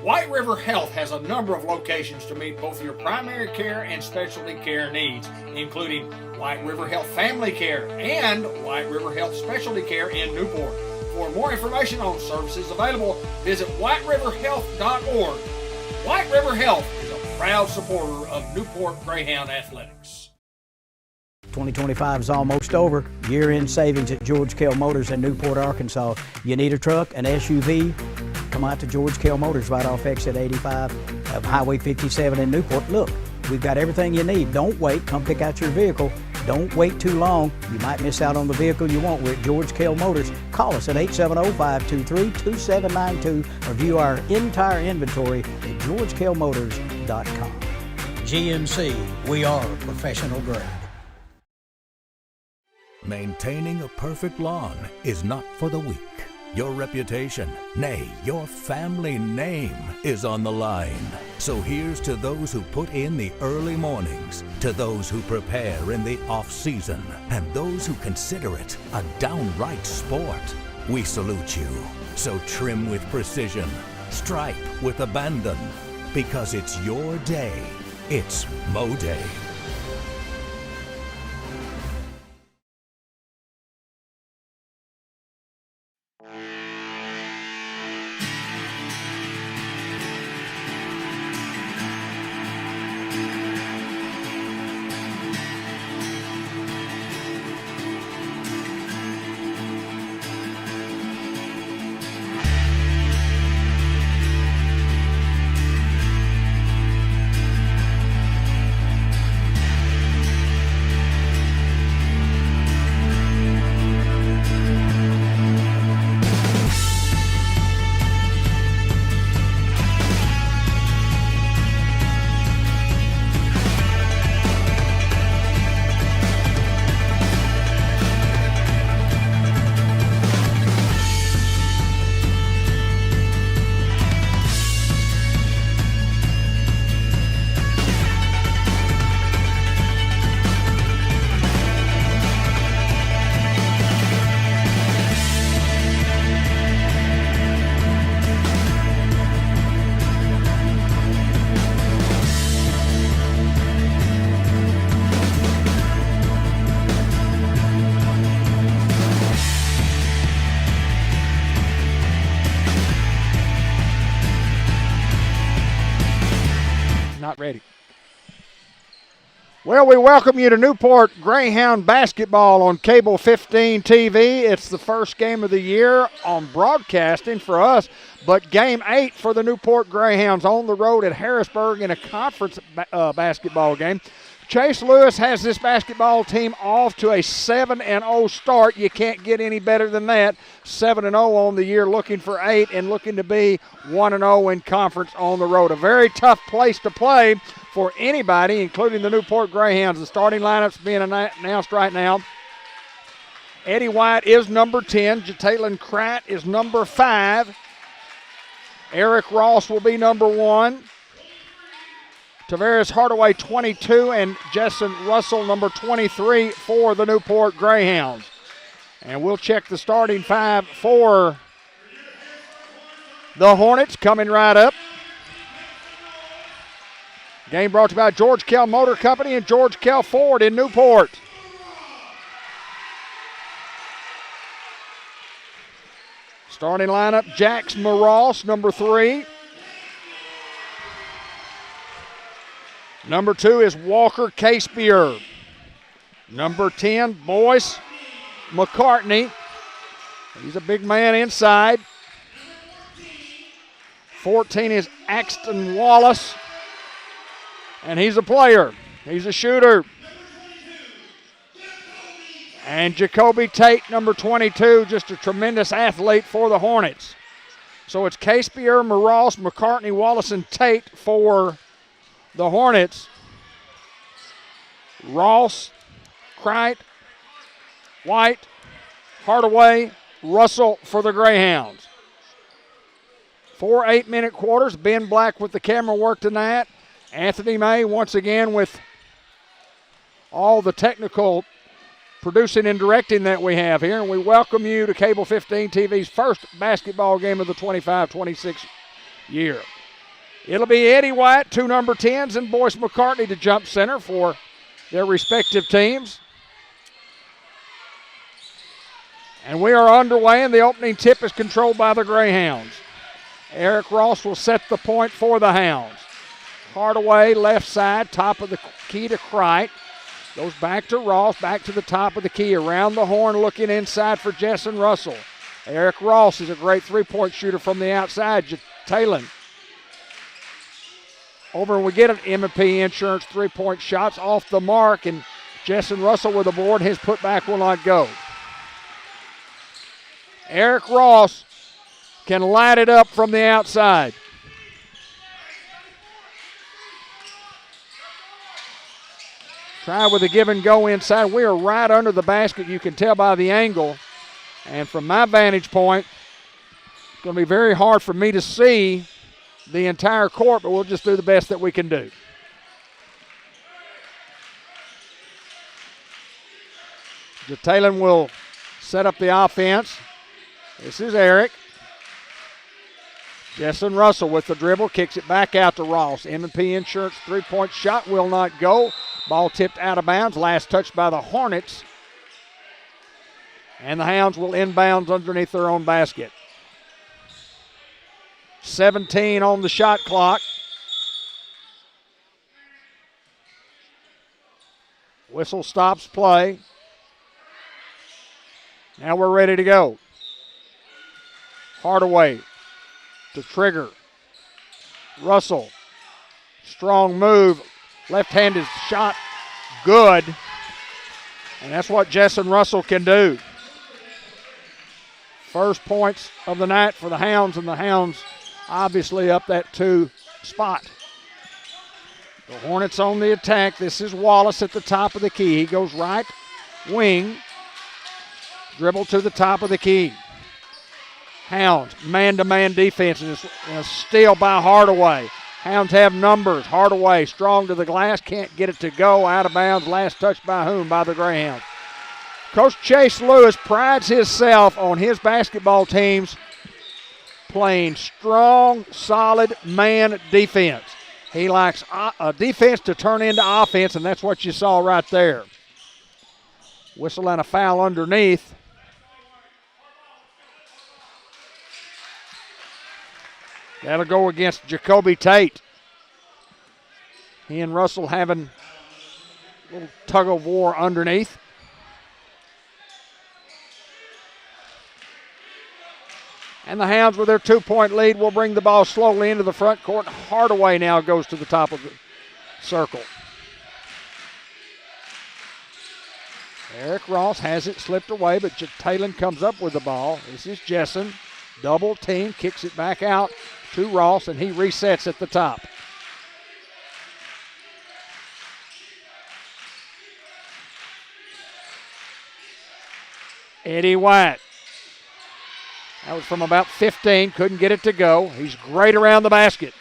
White River Health has a number of locations to meet both your primary care and specialty care needs, including White River Health Family Care and White River Health Specialty Care in Newport. For more information on services available, visit whiteriverhealth.org. White River Health is a proud supporter of Newport Greyhound Athletics. 2025 is almost over. Year-end savings at George Kell Motors in Newport, Arkansas. You need a truck, an SUV? Come out to George Kell Motors right off exit 85 of Highway 57 in Newport. Look, we've got everything you need. Don't wait. Come pick out your vehicle. Don't wait too long. You might miss out on the vehicle you want. We're at George Kell Motors. Call us at 870-523-2792 or view our entire inventory at georgekellmotors.com. GMC, we are professional grade. Maintaining a perfect lawn is not for the weak. Your reputation, nay, your family name is on the line. So here's to those who put in the early mornings, to those who prepare in the off-season, and those who consider it a downright sport. We salute you. So trim with precision, stripe with abandon, because it's your day. It's Mow Day. Ready. Well, we welcome you to Newport Greyhound basketball on Cable 15 TV. It's the first game of the year on broadcasting for us, but game 8 for the Newport Greyhounds on the road at Harrisburg in a conference basketball game. Chase Lewis has this basketball team off to a 7-0 start. You can't get any better than that. 7-0 on the year, looking for 8 and looking to be 1-0 in conference on the road. A very tough place to play for anybody, including the Newport Greyhounds. The starting lineup's being announced right now. Eddie White is number 10. Jataylin Kratt is number 5. Eric Ross will be number 1. Tavares Hardaway, 22, and Jessen Russell, number 23 for the Newport Greyhounds. And we'll check the starting 5 for the Hornets coming right up. Game brought to you by George Kell Motor Company and George Kell Ford in Newport. Starting lineup, Jax Moros, number 3. Number 2 is Walker Casebier. Number 10, Boyce McCartney. He's a big man inside. 14 is Axton Wallace. And he's a player. He's a shooter. And Jacoby Tate, number 22, just a tremendous athlete for the Hornets. So it's Casebier, Moros, McCartney, Wallace, and Tate for the Hornets. Ross, Kright, White, Hardaway, Russell for the Greyhounds. 4 8-minute quarters. Ben Black with the camera work tonight. Anthony May once again with all the technical producing and directing that we have here. And we welcome you to Cable 15 TV's first basketball game of the 25-26 year. It'll be Eddie White, 2 number 10s, and Boyce McCartney to jump center for their respective teams. And we are underway, and the opening tip is controlled by the Greyhounds. Eric Ross will set the point for the Hounds. Hardaway, left side, top of the key to Crite. Goes back to Ross, back to the top of the key, around the horn, looking inside for Jessen Russell. Eric Ross is a great three-point shooter from the outside. Talon. Over and we get an M&P Insurance three-point shots off the mark, and Jessen Russell with the board. His putback will not go. Eric Ross can light it up from the outside. Try with a give and go inside. We are right under the basket. You can tell by the angle. And from my vantage point, it's going to be very hard for me to see the entire court, but we'll just do the best that we can do. Jalen will set up the offense. This is Eric. Jessen Russell with the dribble, kicks it back out to Ross. M&P Insurance three-point shot will not go. Ball tipped out of bounds. Last touch by the Hornets. And the Hounds will inbounds underneath their own basket. 17 on the shot clock. Whistle stops play. Now we're ready to go. Hardaway to trigger. Russell. Strong move. Left-handed shot. Good. And that's what Jessen Russell can do. First points of the night for the Hounds, and the Hounds obviously up that 2 spot. The Hornets on the attack. This is Wallace at the top of the key. He goes right wing. Dribble to the top of the key. Hounds, man-to-man defense, and a steal by Hardaway. Hounds have numbers. Hardaway strong to the glass, can't get it to go. Out of bounds, last touch by whom? By the Greyhounds. Coach Chase Lewis prides himself on his basketball teams playing strong, solid man defense. He likes a defense to turn into offense, and that's what you saw right there. Whistle and a foul underneath. That'll go against Jacoby Tate. He and Russell having a little tug of war underneath. And the Hounds with their 2-point lead will bring the ball slowly into the front court. Hardaway now goes to the top of the circle. Eric Ross has it slipped away, but Talon comes up with the ball. This is Jessen. Double team, kicks it back out to Ross, and he resets at the top. Eddie White. That was from about 15, couldn't get it to go. He's great around the basket.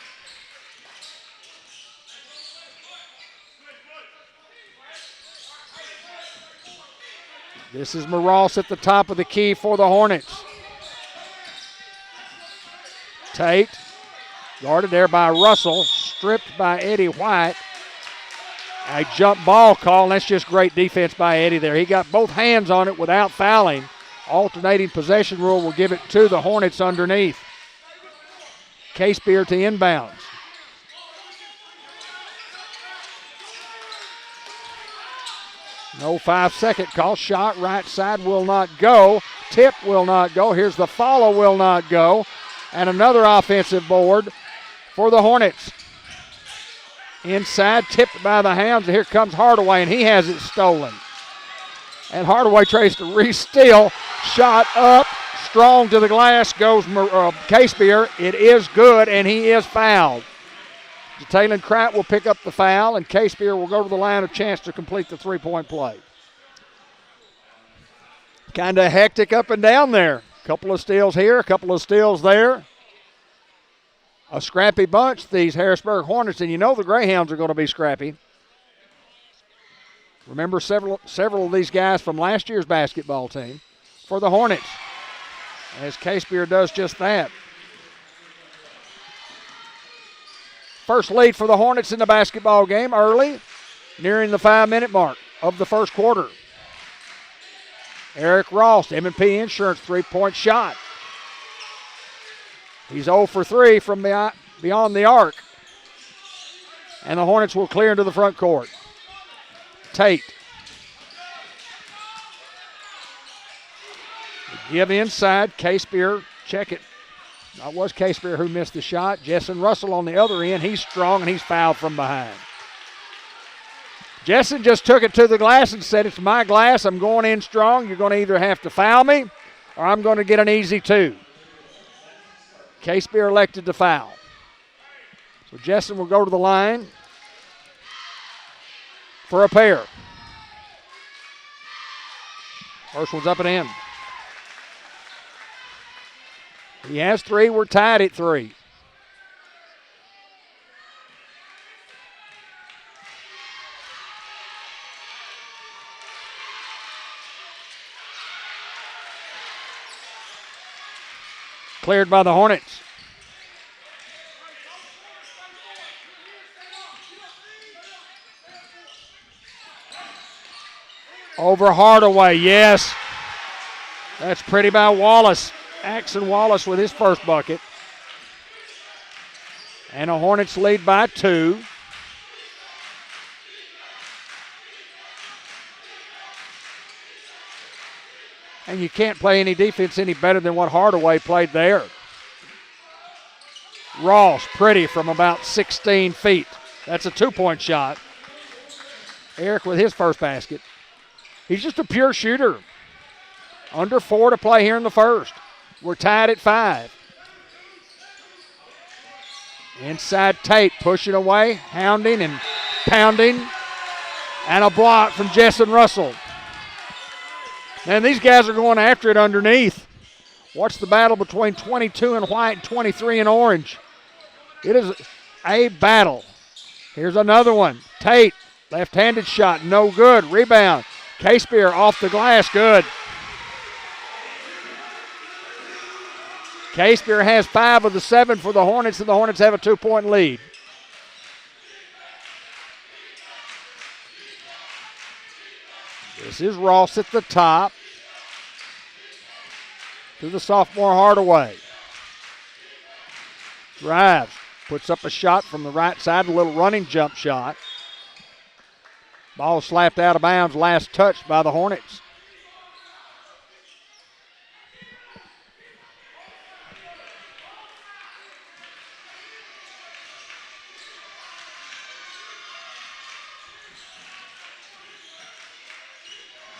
This is Moros at the top of the key for the Hornets. Tate, guarded there by Russell, stripped by Eddie White. A jump ball call, and that's just great defense by Eddie there. He got both hands on it without fouling. Alternating possession rule will give it to the Hornets underneath. Casebeer to inbounds. No 5-second call. Shot right side will not go. Tip will not go. Here's the follow, will not go. And another offensive board for the Hornets. Inside, tipped by the Hounds. Here comes Hardaway, and he has it stolen. And Hardaway tries to re-steal. Shot up, strong to the glass, goes Casebeer. It is good, and he is fouled. Talon Crite will pick up the foul, and Casebeer will go to the line of chance to complete the three-point play. Kind of hectic up and down there. A couple of steals here, a couple of steals there. A scrappy bunch, these Harrisburg Hornets, and you know the Greyhounds are going to be scrappy. Remember several of these guys from last year's basketball team for the Hornets, as Casebeer does just that. First lead for the Hornets in the basketball game early, nearing the 5-minute mark of the first quarter. Eric Ross, M&P Insurance, three-point shot. He's 0 for 3 from beyond the arc. And the Hornets will clear into the front court. Tate. Give inside. K-Spear, check it. That was K-Spear who missed the shot. Jessen Russell on the other end. He's strong and he's fouled from behind. Jessen just took it to the glass and said, it's my glass. I'm going in strong. You're going to either have to foul me or I'm going to get an easy two. K-Spear elected to foul. So Jessen will go to the line for a pair. First one's up and in. He has 3. We're tied at 3. Cleared by the Hornets. Over Hardaway, yes. That's pretty by Wallace. Axon Wallace with his first bucket. And the Hornets lead by 2. And you can't play any defense any better than what Hardaway played there. Ross, pretty from about 16 feet. That's a 2-point shot. Eric with his first basket. He's just a pure shooter. Under 4 to play here in the first. We're tied at 5. Inside Tate, pushing away, hounding and pounding. And a block from Jessen Russell. And these guys are going after it underneath. Watch the battle between 22 in white and 23 in orange. It is a battle. Here's another one. Tate, left-handed shot, no good. Rebound. K-Spear off the glass, good. K-Spear has 5 of the 7 for the Hornets, and the Hornets have a 2-point lead. This is Ross at the top. To the sophomore Hardaway. Drives. Puts up a shot from the right side, a little running jump shot. Ball slapped out of bounds, last touched by the Hornets.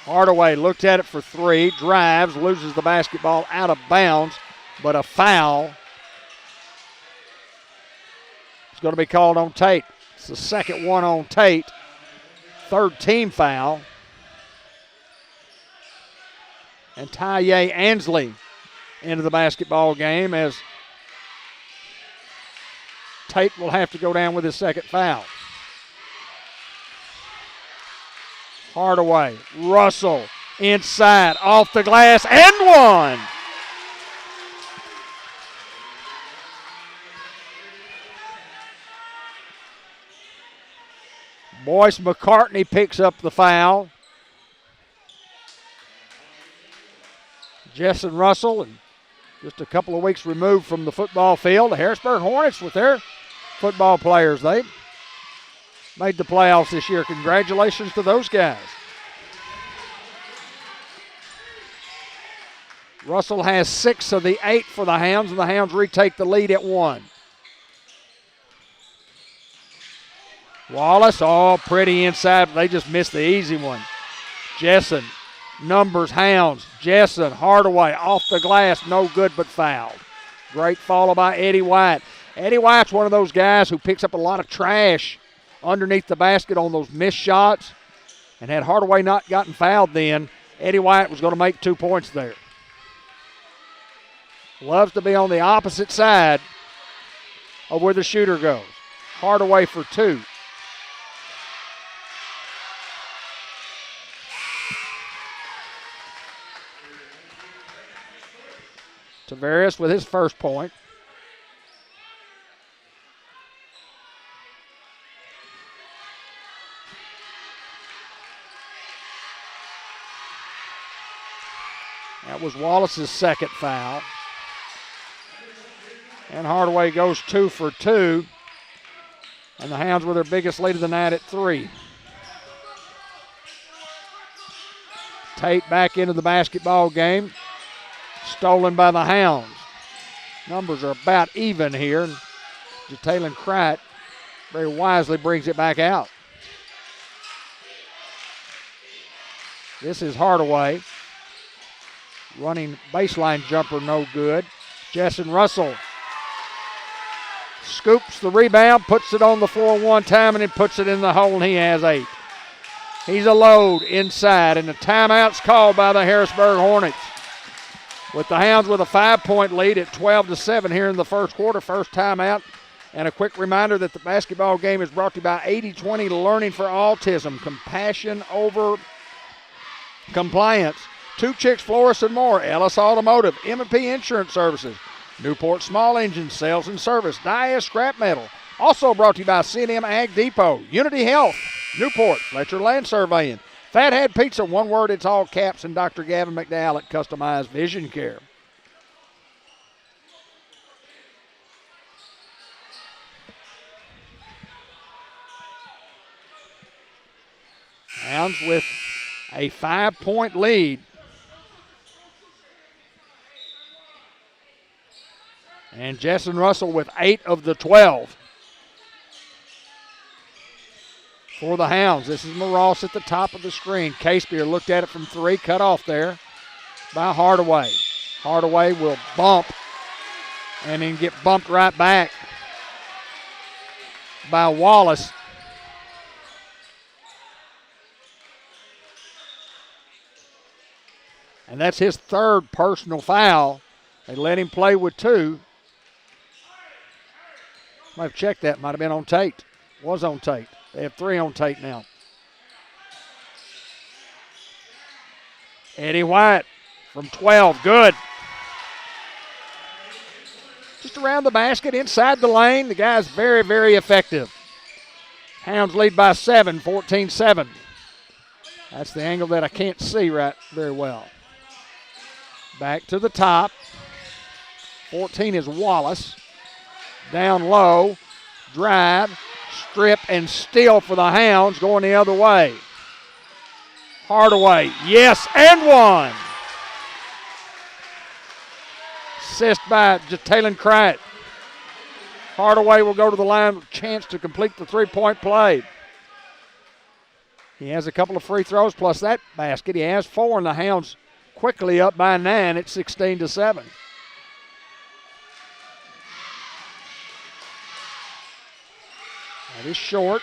Hardaway looked at it for 3, drives, loses the basketball out of bounds, but a foul is going to be called on Tate. It's the second one on Tate, third team foul. And Tye Ansley into the basketball game as Tate will have to go down with his second foul. Hardaway, Russell, inside, off the glass, and one. Boyce McCartney picks up the foul. Jessen Russell, and just a couple of weeks removed from the football field, the Harrisburg Hornets with their football players. They made the playoffs this year. Congratulations to those guys. Russell has 6 of the 8 for the Hounds, and the Hounds retake the lead at 1. Wallace, pretty inside, but they just missed the easy one. Jessen, numbers, Hounds. Jessen, Hardaway, off the glass, no good but fouled. Great follow by Eddie White. Eddie White's one of those guys who picks up a lot of trash underneath the basket on those missed shots. And had Hardaway not gotten fouled then, Eddie White was going to make 2 points there. Loves to be on the opposite side of where the shooter goes. Hardaway for 2. Tavares with his first point. That was Wallace's second foul. And Hardaway goes 2 for 2. And the Hounds with their biggest lead of the night at 3. Tate back into the basketball game. Stolen by the Hounds. Numbers are about even here. Jalen Kright very wisely brings it back out. This is Hardaway. Running baseline jumper, no good. Jessen Russell scoops the rebound, puts it on the floor one time, and then puts it in the hole, and he has 8. He's a load inside, and the timeout's called by the Harrisburg Hornets. With the Hounds with a 5-point lead at 12-7 here in the first quarter. First timeout. And a quick reminder that the basketball game is brought to you by 80/20 Learning for Autism. Compassion over compliance. Two Chicks Florists and more. Ellis Automotive. M&P Insurance Services. Newport Small Engine Sales and Service. Dia Scrap Metal. Also brought to you by C&M Ag Depot. Unity Health. Newport. Fletcher Land Surveying. Fathead Pizza, one word, it's all caps, and Dr. Gavin McDowell at Customized Vision Care. Hounds with a 5-point lead. And Jessen Russell with 8 of the 12. For the Hounds, this is Moross at the top of the screen. Casebeer looked at it from 3, cut off there by Hardaway. Hardaway will bump and then get bumped right back by Wallace. And that's his 3rd personal foul. They let him play with 2. Might have checked that, might have been on Tate. Was on Tate. They have 3 on Tate now. Eddie White from 12, good. Just around the basket, inside the lane. The guy's very, very effective. Hounds lead by 7, 14-7. That's the angle that I can't see right very well. Back to the top. 14 is Wallace. Down low, drive, strip, and steal for the Hounds, going the other way. Hardaway, yes, and one. Assist by Jalen Kright. Hardaway will go to the line with a chance to complete the 3-point play. He has a couple of free throws plus that basket. He has 4, and the Hounds quickly up by 9 at 16-7. That is short.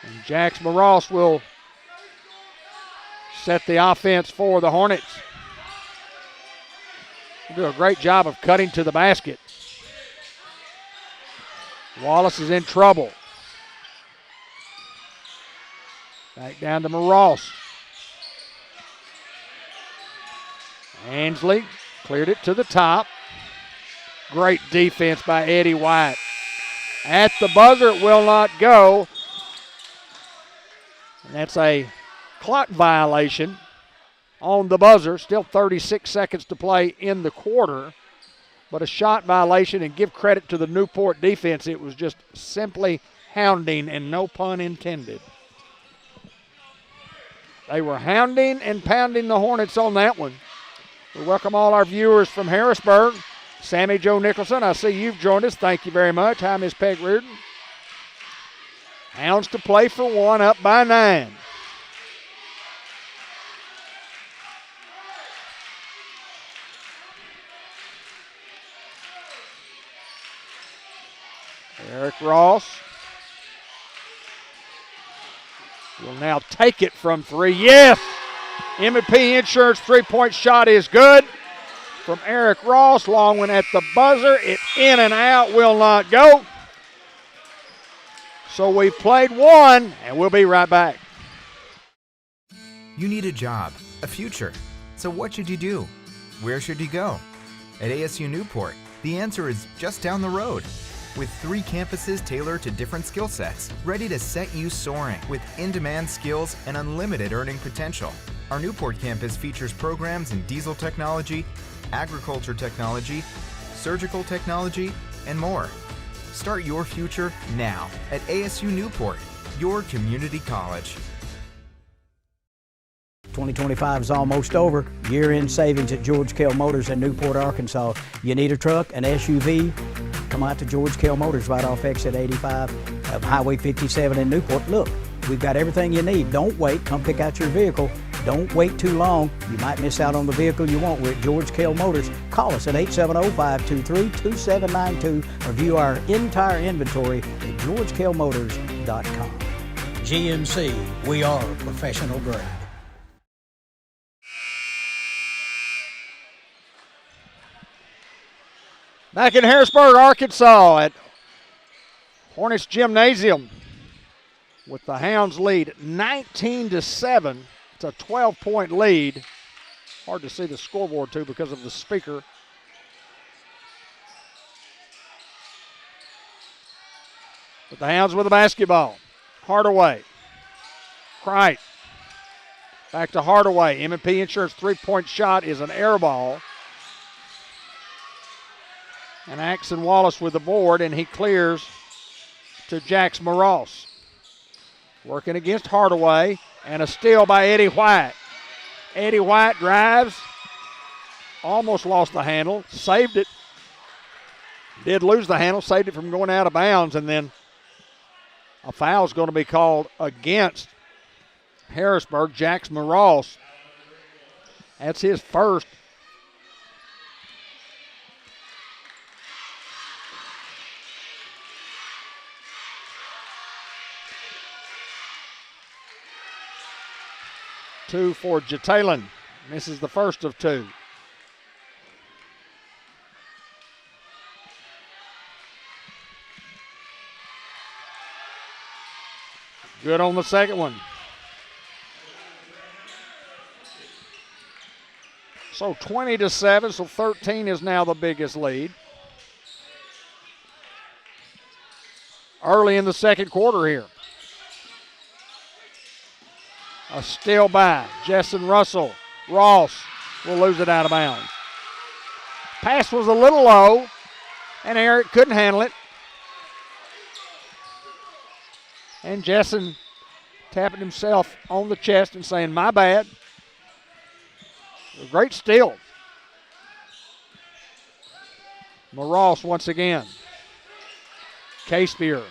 And Jax Moross will set the offense for the Hornets. He'll do a great job of cutting to the basket. Wallace is in trouble. Back down to Moross. Ansley cleared it to the top. Great defense by Eddie White. At the buzzer, it will not go. And that's a clock violation on the buzzer. Still 36 seconds to play in the quarter. But a shot violation, and give credit to the Newport defense. It was just simply hounding, and no pun intended. They were hounding and pounding the Hornets on that one. We welcome all our viewers from Harrisburg. Sammy Joe Nicholson, I see you've joined us. Thank you very much. Hi, Miss Peg Reardon. Hounds to play for 1, up by 9. Eric Ross will now take it from 3. Yes! M&P Insurance 3-point shot is good from Eric Ross. Long one at the buzzer. It's in and out, will not go. So we've played 1, and we'll be right back. You need a job, a future. So what should you do? Where should you go? At ASU Newport, the answer is just down the road. with 3 campuses tailored to different skill sets, ready to set you soaring with in-demand skills and unlimited earning potential. Our Newport campus features programs in diesel technology, agriculture technology, surgical technology, and more. Start your future now at ASU Newport, your community college. 2025 is almost over. Year-end savings at George Kell Motors in Newport, Arkansas. You need a truck, an SUV? Come out to George Kell Motors right off exit 85 of Highway 57 in Newport. Look, we've got everything you need. Don't wait. Come pick out your vehicle. Don't wait too long. You might miss out on the vehicle you want. We're at George Kell Motors. Call us at 870-523-2792 or view our entire inventory at georgekellmotors.com. GMC, we are professional grade. Back in Harrisburg, Arkansas at Hornets Gymnasium with the Hounds lead 19-7. It's a 12-point lead. Hard to see the scoreboard too because of the speaker. But the Hounds with the basketball. Hardaway. Cright. Back to Hardaway. M&P Insurance three-point shot is an air ball. And Axon Wallace with the board, and he clears to Jax Moros. Working against Hardaway, and a steal by Eddie White. Eddie White drives, almost lost the handle, saved it. Did lose the handle, saved it from going out of bounds, and then a foul is going to be called against Harrisburg. Jax Moros. That's his first. Two for Jataylin. Misses the first of two. Good on the second one. So 20-7, so 13 is now the biggest lead. Early in the second quarter here. A steal by Jessen Russell. Ross will lose it out of bounds. Pass was a little low, and Eric couldn't handle it. And Jessen tapping himself on the chest and saying, "My bad." A great steal. Moros once again. K-Spear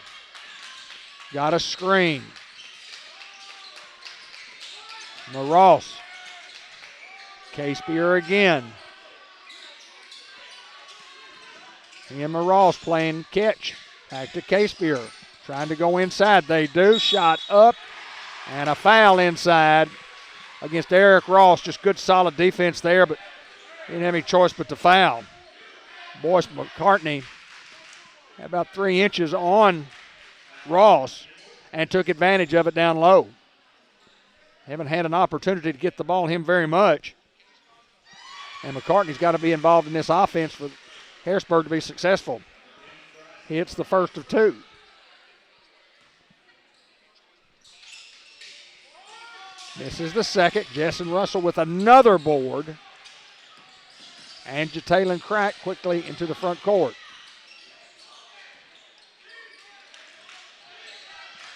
got a screen. Moros. K-Spear again. And Moros playing catch. Back to K-Spear. Trying to go inside. They do. Shot up. And a foul inside against Eric Ross. Just good solid defense there, but didn't have any choice but to foul. Boyce McCartney had about 3 inches on Ross and took advantage of it down low. Haven't had an opportunity to get the ball to him very much. And McCartney's got to be involved in this offense for Harrisburg to be successful. He hits the first of two. This is the second. Jessen Russell with another board. And Jataylin Crack quickly into the front court.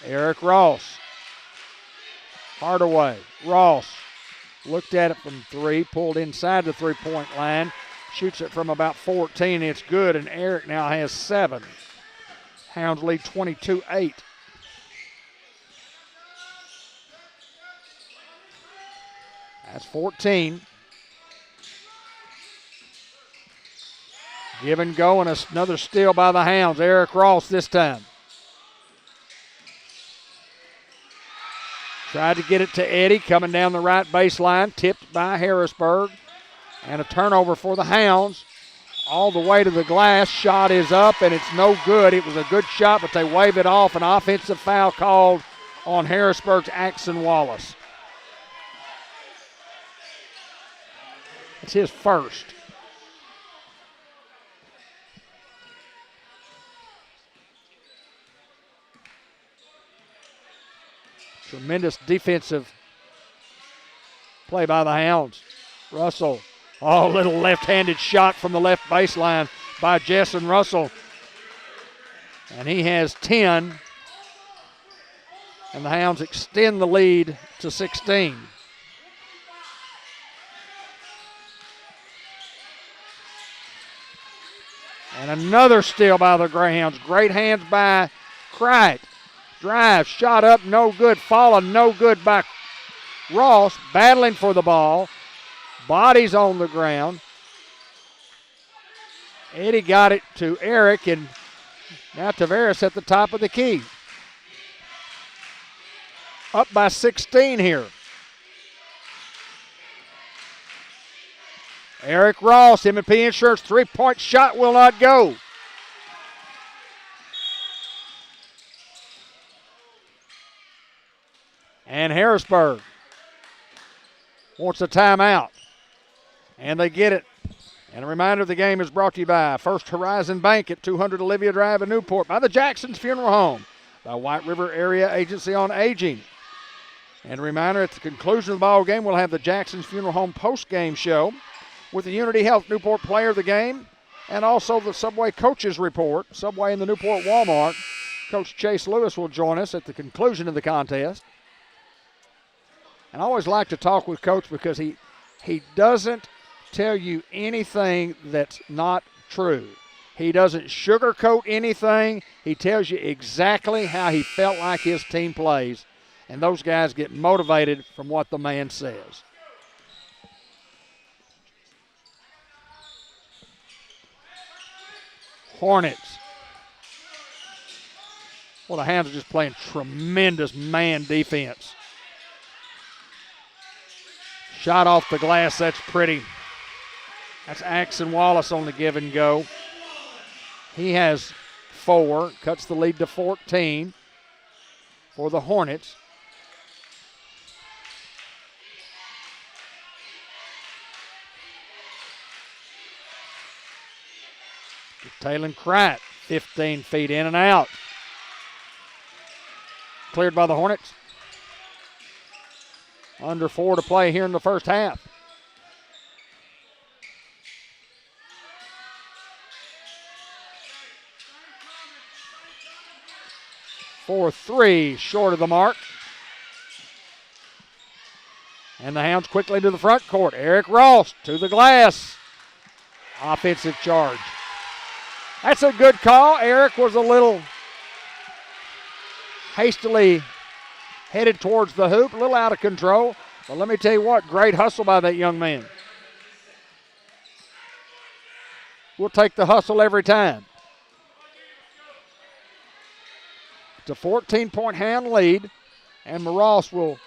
Eric Ross. Hardaway. Ross looked at it from three, pulled inside the three-point line, shoots it from about 14. It's good, and Eric now has 7. Hounds lead 22-8. That's 14. Give and go, and another steal by the Hounds. Eric Ross this time. Tried to get it to Eddie, coming down the right baseline, tipped by Harrisburg. And a turnover for the Hounds. All the way to the glass. Shot is up, and it's no good. It was a good shot, but they wave it off. An offensive foul called on Harrisburg's Axon Wallace. It's his first. Tremendous defensive play by the Hounds. Russell. Oh, little left-handed shot from the left baseline by Jessen Russell. And he has 10. And the Hounds extend the lead to 16. And another steal by the Greyhounds. Great hands by Cricht. Drive, shot up, no good. Fallen, no good by Ross. Battling for the ball. Bodies on the ground. Eddie got it to Eric, and now Tavares at the top of the key. Up by 16 here. Eric Ross, M&P Insurance, three-point shot will not go. And Harrisburg wants a timeout. And they get it. And a reminder, the game is brought to you by First Horizon Bank at 200 Olivia Drive in Newport, by the Jacksons Funeral Home, by White River Area Agency on Aging. And a reminder, at the conclusion of the ball game, we'll have the Jacksons Funeral Home post-game show with the Unity Health Newport player of the game and also the Subway coaches report. Subway in the Newport Walmart. Coach Chase Lewis will join us at the conclusion of the contest. And I always like to talk with Coach because he doesn't tell you anything that's not true. He doesn't sugarcoat anything. He tells you exactly how he felt like his team plays. And those guys get motivated from what the man says. Hornets. Well, the Hounds are just playing tremendous man defense. Shot off the glass, that's pretty. That's Axon Wallace on the give and go. He has 4, cuts the lead to 14 for the Hornets. Taylor Cricht, 15 feet in and out. Cleared by the Hornets. Under 4 to play here in the first half. For 3, short of the mark. And the Hounds quickly to the front court. Eric Ross to the glass. Offensive charge. That's a good call. Eric was a little hastily headed towards the hoop, a little out of control. But let me tell you what, great hustle by that young man. We'll take the hustle every time. It's a 14-point Hound lead, and Moross will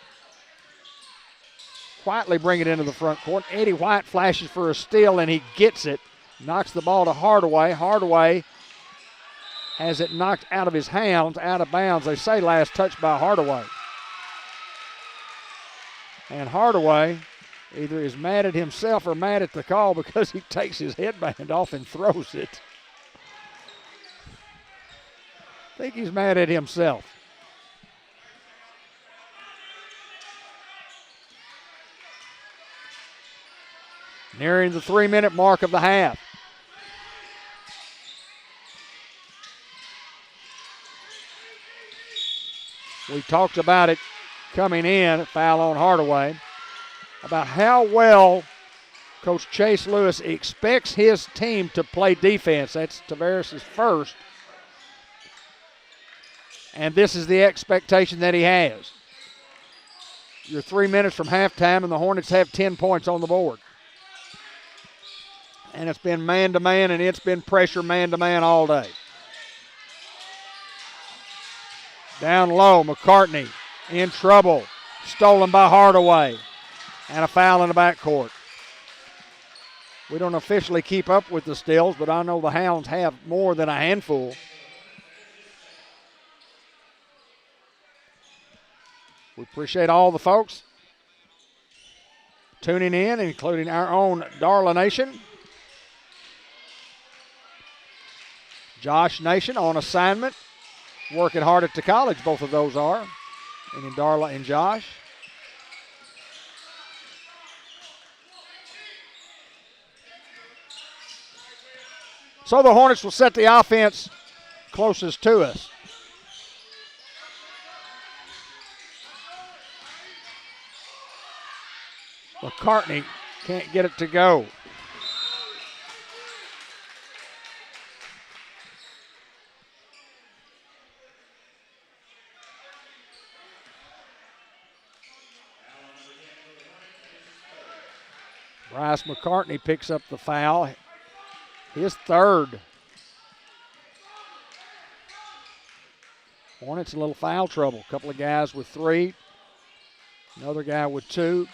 quietly bring it into the front court. Eddie White flashes for a steal, and he gets it. Knocks the ball to Hardaway. Hardaway has it knocked out of his hands, out of bounds. They say last touch by Hardaway. And Hardaway either is mad at himself or mad at the call because he takes his headband off and throws it. I think he's mad at himself. Nearing the 3-minute mark of the half. We talked about it coming in, foul on Hardaway, about how well Coach Chase Lewis expects his team to play defense. That's Tavares' first. And this is the expectation that he has. You're 3 minutes from halftime, and the Hornets have 10 points on the board. And it's been man-to-man, and it's been pressure man-to-man all day. Down low, McCartney in trouble. Stolen by Hardaway. And a foul in the backcourt. We don't officially keep up with the steals, but I know the Hounds have more than a handful. We appreciate all the folks tuning in, including our own Darla Nation. Josh Nation on assignment, working hard at the college, both of those are. And then Darla and Josh. So the Hornets will set the offense closest to us. McCartney can't get it to go. Bryce McCartney picks up the foul. His third. Hornets a little foul trouble. A couple of guys with 3. Another guy with 2.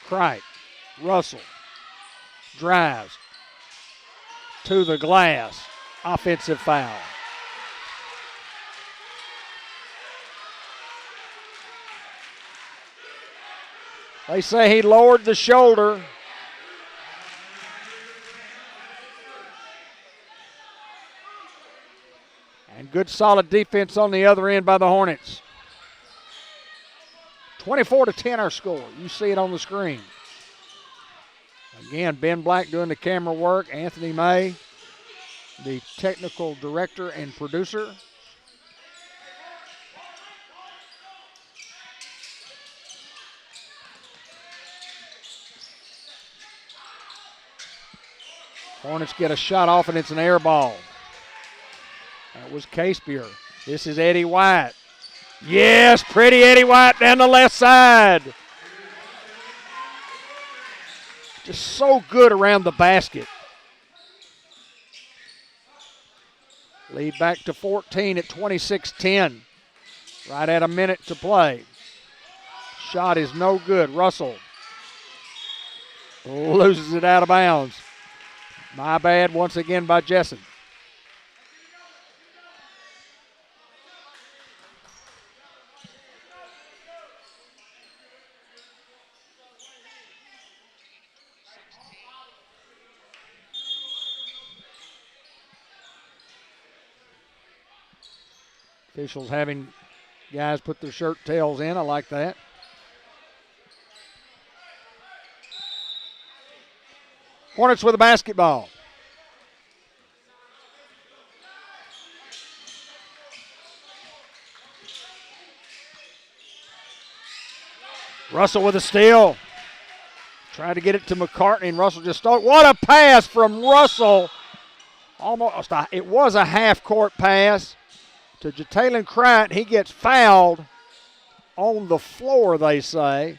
Cripe, Russell, drives to the glass. Offensive foul. They say he lowered the shoulder. And good solid defense on the other end by the Hornets. 24-10 our score. You see it on the screen. Again, Ben Black doing the camera work. Anthony May, the technical director and producer. Hornets get a shot off, and it's an air ball. That was Casepier. This is Eddie White. Yes, pretty Eddie White down the left side. Just so good around the basket. Lead back to 14 at 26-10. Right at a minute to play. Shot is no good. Russell loses it out of bounds. My bad once again by Jessen. Officials having guys put their shirt tails in. I like that. Hornets with a basketball. Russell with a steal. Trying to get it to McCartney, and Russell just stole. What a pass from Russell. Almost, it was a half-court pass to Jatalen Cripe. He gets fouled on the floor, they say.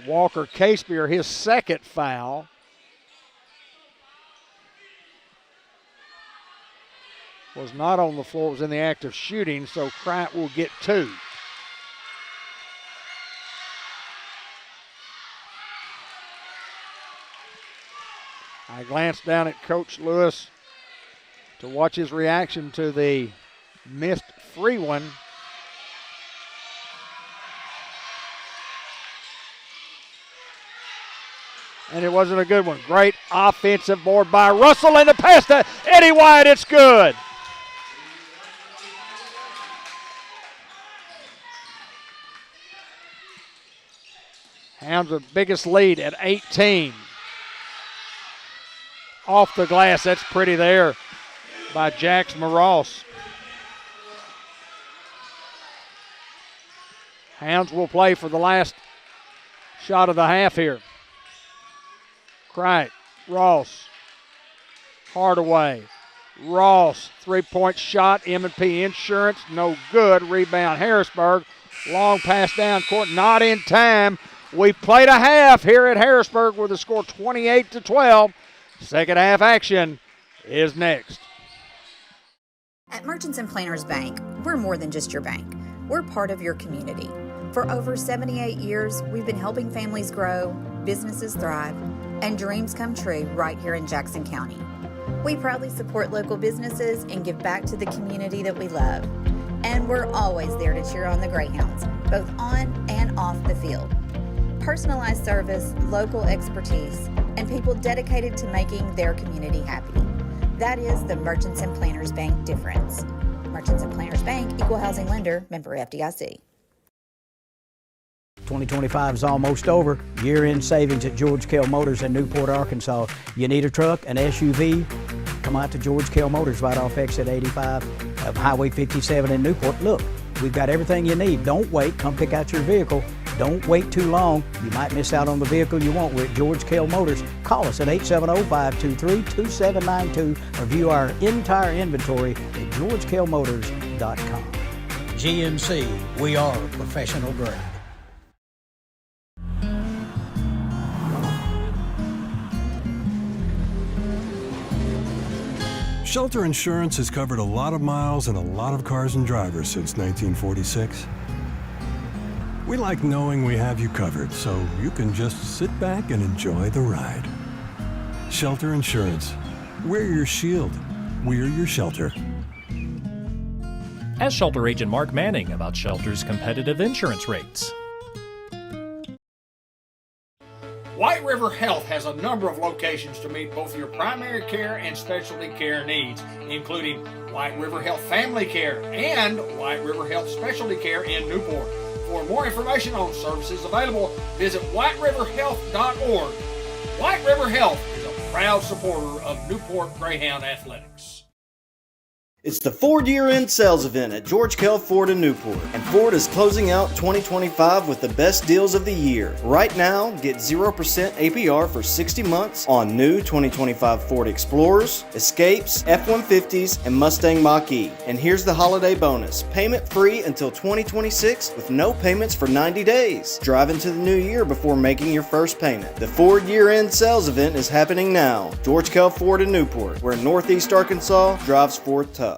Walker Casepier, his second foul. Was not on the floor, was in the act of shooting, so Cripe will get 2. I glanced down at Coach Lewis to watch his reaction to the missed free one. And it wasn't a good one. Great offensive board by Russell, and the pass to Eddie White. It's good. Hounds the biggest lead at 18. Off the glass. That's pretty there by Jax Moross. Hounds will play for the last shot of the half here. Cripe, Ross, Hardaway, Ross, three-point shot, M&P Insurance, no good. Rebound, Harrisburg, long pass down court, not in time. We played a half here at Harrisburg with a score 28-12. Second half action is next. At Merchants and Planners Bank, we're more than just your bank. We're part of your community. For over 78 years, we've been helping families grow, businesses thrive, and dreams come true right here in Jackson County. We proudly support local businesses and give back to the community that we love. And we're always there to cheer on the Greyhounds, both on and off the field. Personalized service, local expertise, and people dedicated to making their community happy. That is the Merchants and Planners Bank difference. Merchants and Planners Bank, Equal Housing Lender, member FDIC. 2025 is almost over. Year-end savings at George Kell Motors in Newport, Arkansas. You need a truck, an SUV? Come out to George Kell Motors right off exit 85 of Highway 57 in Newport. Look, we've got everything you need. Don't wait. Come pick out your vehicle. Don't wait too long. You might miss out on the vehicle you want. We're at George Kell Motors. Call us at 870-523-2792 or view our entire inventory at georgekellmotors.com. GMC, we are professional grade. Shelter Insurance has covered a lot of miles and a lot of cars and drivers since 1946. We like knowing we have you covered, so you can just sit back and enjoy the ride. Shelter Insurance. We're your shield. We're your shelter. Ask Shelter Agent Mark Manning about Shelter's competitive insurance rates. White River Health has a number of locations to meet both your primary care and specialty care needs, including White River Health Family Care and White River Health Specialty Care in Newport. For more information on services available, visit whiteriverhealth.org. White River Health is a proud supporter of Newport Greyhound Athletics. It's the Ford year-end sales event at George Kell Ford in Newport, and Ford is closing out 2025 with the best deals of the year. Right now, get 0% APR for 60 months on new 2025 Ford Explorers, Escapes, F-150s, and Mustang Mach-E. And here's the holiday bonus. Payment free until 2026 with no payments for 90 days. Drive into the new year before making your first payment. The Ford year-end sales event is happening now. George Kell Ford in Newport, where Northeast Arkansas drives Ford tough.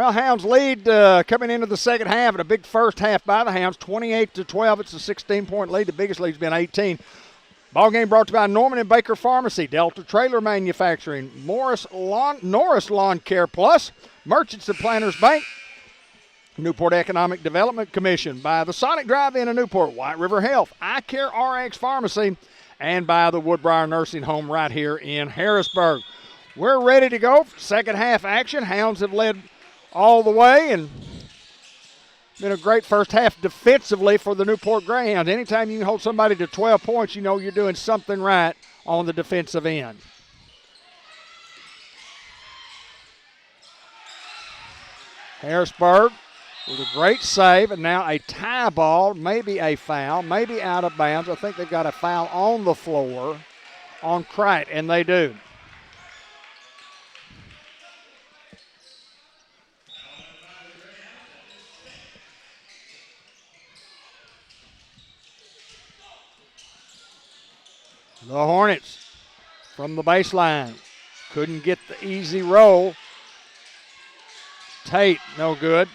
Well, Hounds lead coming into the second half, and a big first half by the Hounds, 28-12. It's a 16-point lead. The biggest lead's been 18. Ball game brought to you by Norman and Baker Pharmacy, Delta Trailer Manufacturing, Norris Lawn Care Plus, Merchants and Planners Bank, Newport Economic Development Commission, by the Sonic Drive-In in Newport, White River Health, Eye Care RX Pharmacy, and by the Woodbriar Nursing Home right here in Harrisburg. We're ready to go for second half action. Hounds have led all the way, and been a great first half defensively for the Newport Greyhounds. Anytime you can hold somebody to 12 points, you know you're doing something right on the defensive end. Harrisburg with a great save, and now a tie ball, maybe a foul, maybe out of bounds. I think they've got a foul on the floor on Kright, and they do. The Hornets from the baseline couldn't get the easy roll. Tate, no good.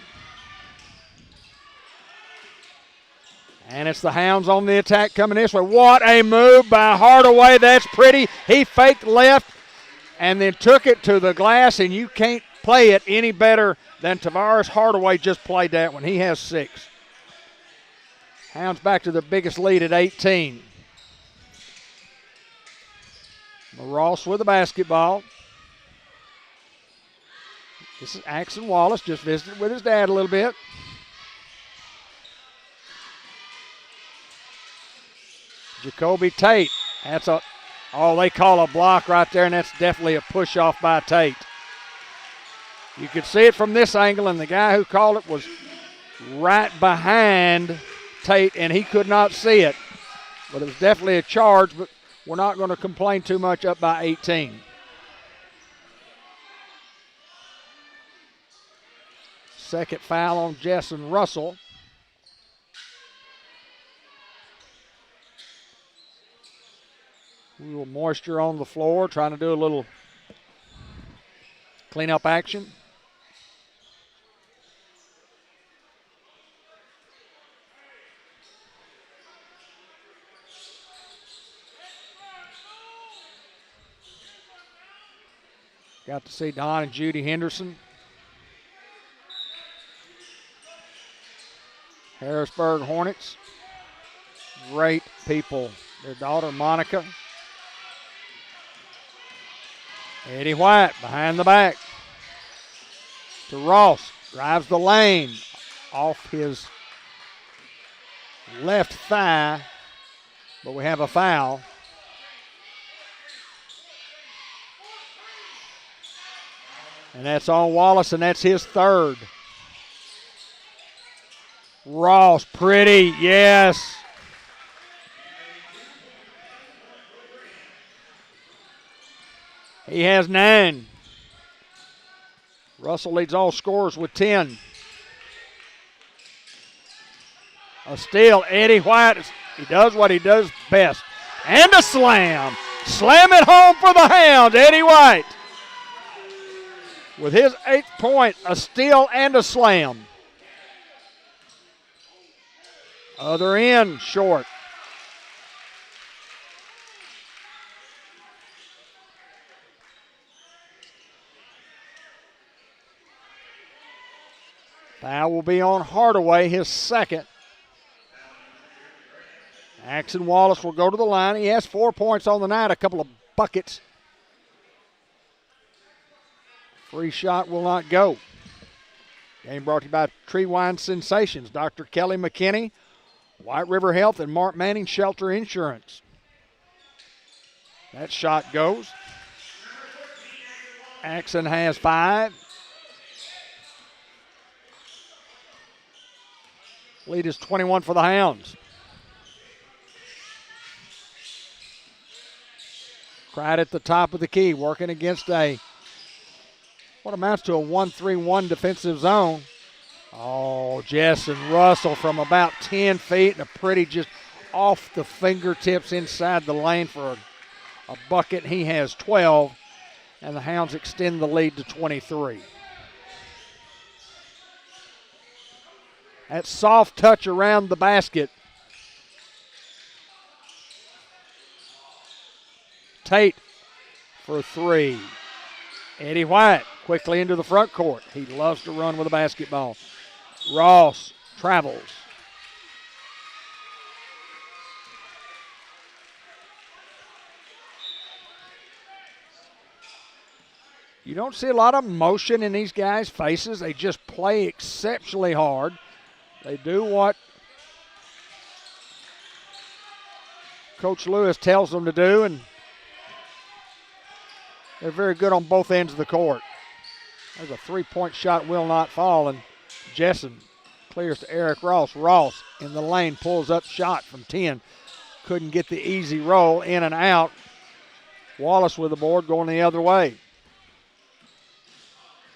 And it's the Hounds on the attack coming this way. What a move by Hardaway. That's pretty. He faked left and then took it to the glass, and you can't play it any better than Tavares Hardaway just played that one. He has 6. Hounds back to the biggest lead at 18. Ross with the basketball. This is Axon Wallace, just visited with his dad a little bit. Jacoby Tate. That's they call a block right there, and that's definitely a push off by Tate. You could see it from this angle, and the guy who called it was right behind Tate, and he could not see it. But it was definitely a charge, but we're not going to complain too much, up by 18. Second foul on Jessen Russell. A little moisture on the floor, trying to do a little cleanup action. Got to see Don and Judy Henderson. Harrisburg Hornets. Great people. Their daughter, Monica. Eddie White behind the back to Ross. Drives the lane off his left thigh, but we have a foul. And that's on Wallace, and that's his third. Ross, pretty, yes. He has 9. Russell leads all scorers with 10. A steal, Eddie White. He does what he does best. And a slam. Slam it home for the Hounds, Eddie White. With his 8th point, a steal and a slam. Other end, short. Foul will be on Hardaway, his 2nd. Axon Wallace will go to the line. He has 4 points on the night, a couple of buckets. Free shot will not go. Game brought to you by Tree Wine Sensations, Dr. Kelly McKinney, White River Health, and Mark Manning Shelter Insurance. That shot goes. Axon has 5. Lead is 21 for the Hounds. Kright at the top of the key, working against what amounts to a 1-3-1 defensive zone. Oh, Jessen Russell from about 10 feet, and a pretty just off the fingertips inside the lane for a bucket. He has 12, and the Hounds extend the lead to 23. That soft touch around the basket. Tate for three. Eddie White quickly into the front court. He loves to run with a basketball. Ross travels. You don't see a lot of motion in these guys' faces. They just play exceptionally hard. They do what Coach Lewis tells them to do, and they're very good on both ends of the court. There's a three-point shot, will not fall, and Jessen clears to Eric Ross. Ross in the lane, pulls up shot from 10. Couldn't get the easy roll, in and out. Wallace with the board going the other way.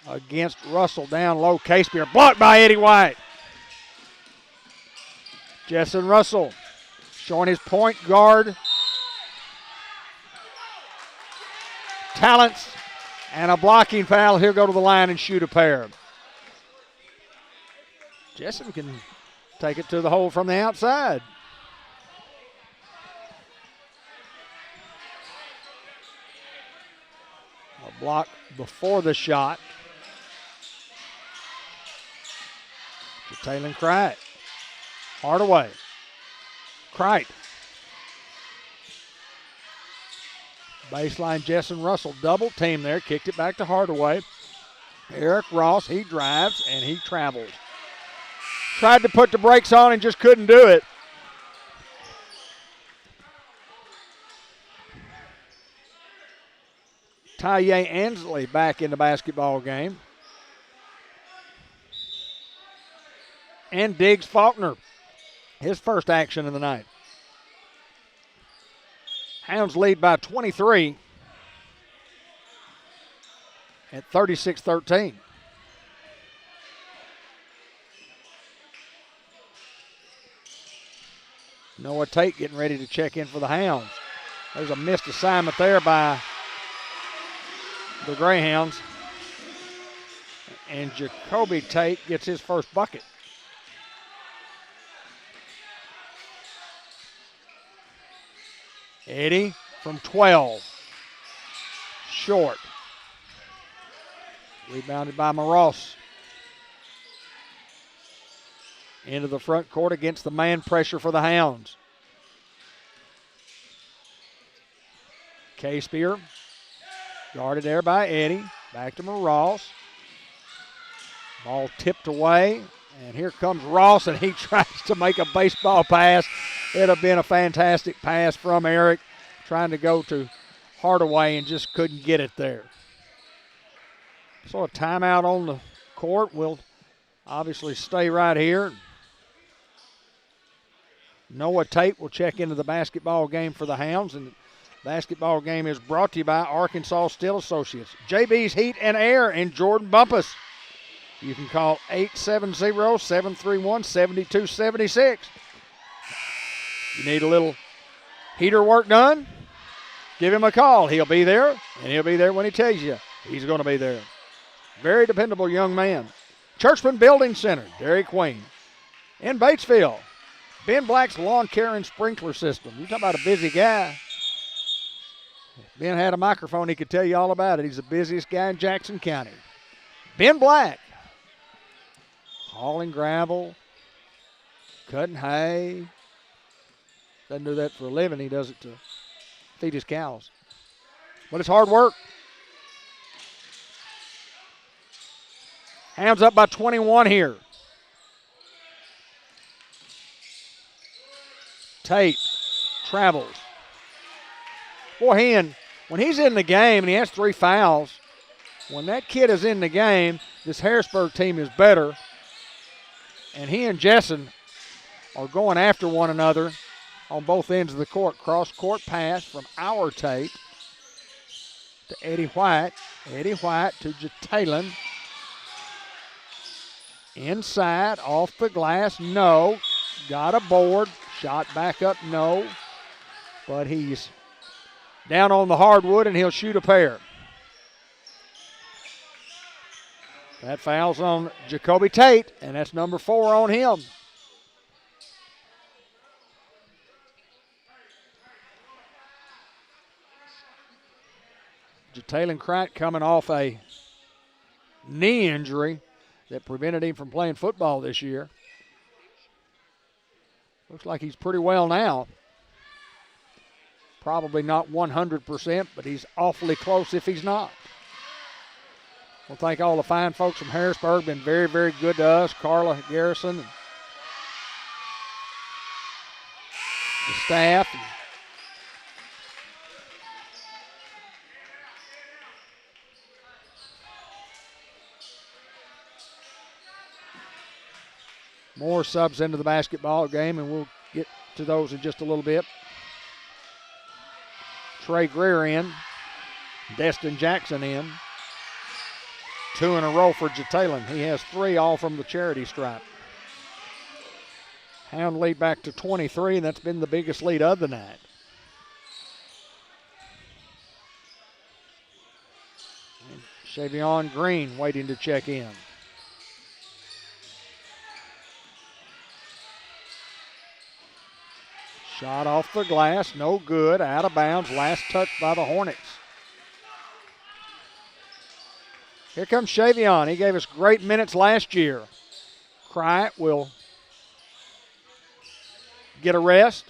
Against Russell, down low, Casebeer, blocked by Eddie White. Jessen Russell showing his point guard talents and a blocking foul. He'll go to the line and shoot a pair. Jessen can take it to the hole from the outside. A block before the shot. Taylor Cright. Hardaway. Cright. Baseline Jessen Russell. Double team there. Kicked it back to Hardaway. Eric Ross, he drives and he travels. Tried to put the brakes on and just couldn't do it. Tye Ansley back in the basketball game. And Diggs Faulkner, his first action of the night. Hounds lead by 23 at 36-13. Noah Tate getting ready to check in for the Hounds. There's a missed assignment there by the Greyhounds. And Jacoby Tate gets his first bucket. Eddie from 12. Short. Rebounded by Moross. Into the front court against the man pressure for the Hounds. Casebeer. Guarded there by Eddie. Back to Moross. Ball tipped away. And here comes Ross, and he tries to make a baseball pass. It would have been a fantastic pass from Eric, trying to go to Hardaway and just couldn't get it there. So a timeout on the court. We'll obviously stay right here. Noah Tate will check into the basketball game for the Hounds, and the basketball game is brought to you by Arkansas Steel Associates, JB's Heat and Air, and Jordan Bumpus. You can call 870-731-7276. You need a little heater work done? Give him a call. He'll be there, and he'll be there when he tells you he's going to be there. Very dependable young man. Churchman Building Center, Dairy Queen. In Batesville, Ben Black's Lawn Care and Sprinkler System. You talk about a busy guy. If Ben had a microphone, he could tell you all about it. He's the busiest guy in Jackson County. Ben Black. Hauling gravel, cutting hay. Doesn't do that for a living. He does it to feed his cows. But it's hard work. Hounds up by 21 here. Tate travels. Boy, when he's in the game and he has 3 fouls, when that kid is in the game, this Harrisburg team is better. And he and Jessen are going after one another on both ends of the court. Cross-court pass from our Tate to Eddie White. Eddie White to Jataylin. Inside, off the glass, no. Got a board. Shot back up, no. But he's down on the hardwood, and he'll shoot a pair. That foul's on Jacoby Tate, and that's number 4 on him. Jalen Kright coming off a knee injury that prevented him from playing football this year. Looks like he's pretty well now. Probably not 100%, but he's awfully close if he's not. We'll thank all the fine folks from Harrisburg. Been very, very good to us. Carla Garrison, and the staff. More subs into the basketball game, and we'll get to those in just a little bit. Trey Greer in. Destin Jackson in. 2 in a row for Jalen. He has 3, all from the charity stripe. Hound lead back to 23, and that's been the biggest lead of the night. And Shavion Green waiting to check in. Shot off the glass, no good, out of bounds, last touch by the Hornets. Here comes Shavion. He gave us great minutes last year. Kright will get a rest.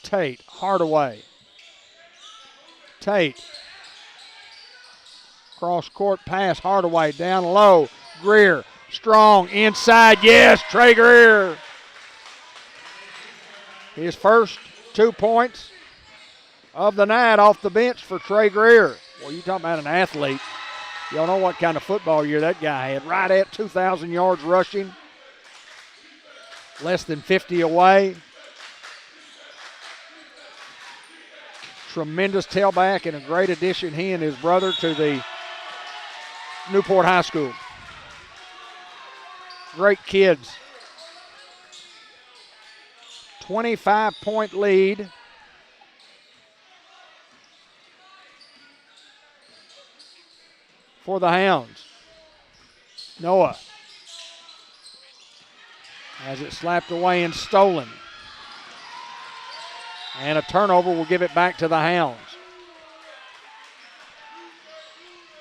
Tate, Hardaway. Tate. Cross court pass, Hardaway down low. Greer, strong, inside, yes, Trey Greer. His first 2 points of the night off the bench for Trey Greer. Well, you talking about an athlete. You don't know what kind of football year that guy had. Right at 2,000 yards rushing. Less than 50 away. Tremendous tailback and a great addition, he and his brother, to the Newport High School. Great kids. 25-point lead. For the Hounds. Noah has it slapped away and stolen. And a turnover will give it back to the Hounds.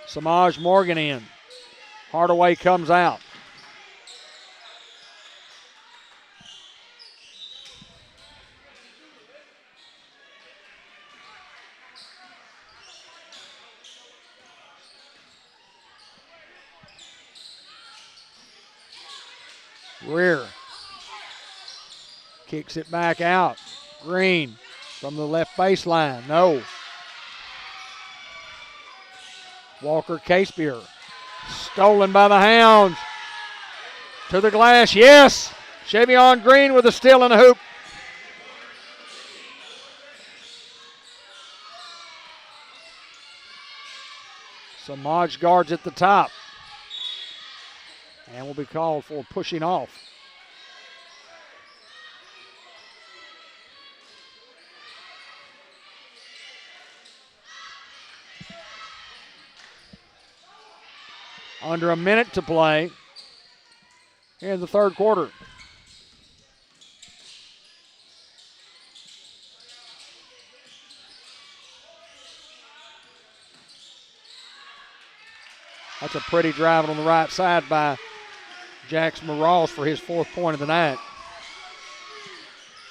Samaj Morgan in. Hardaway comes out. Greer kicks it back out. Green from the left baseline. No. Walker Casebeer. Stolen by the Hounds. To the glass. Yes. Shavion Green with a steal and a hoop. Samaj guards at the top. And will be called for pushing off. Under a minute to play in the third quarter. That's a pretty drive on the right side by Jax Morales for his 4th point of the night.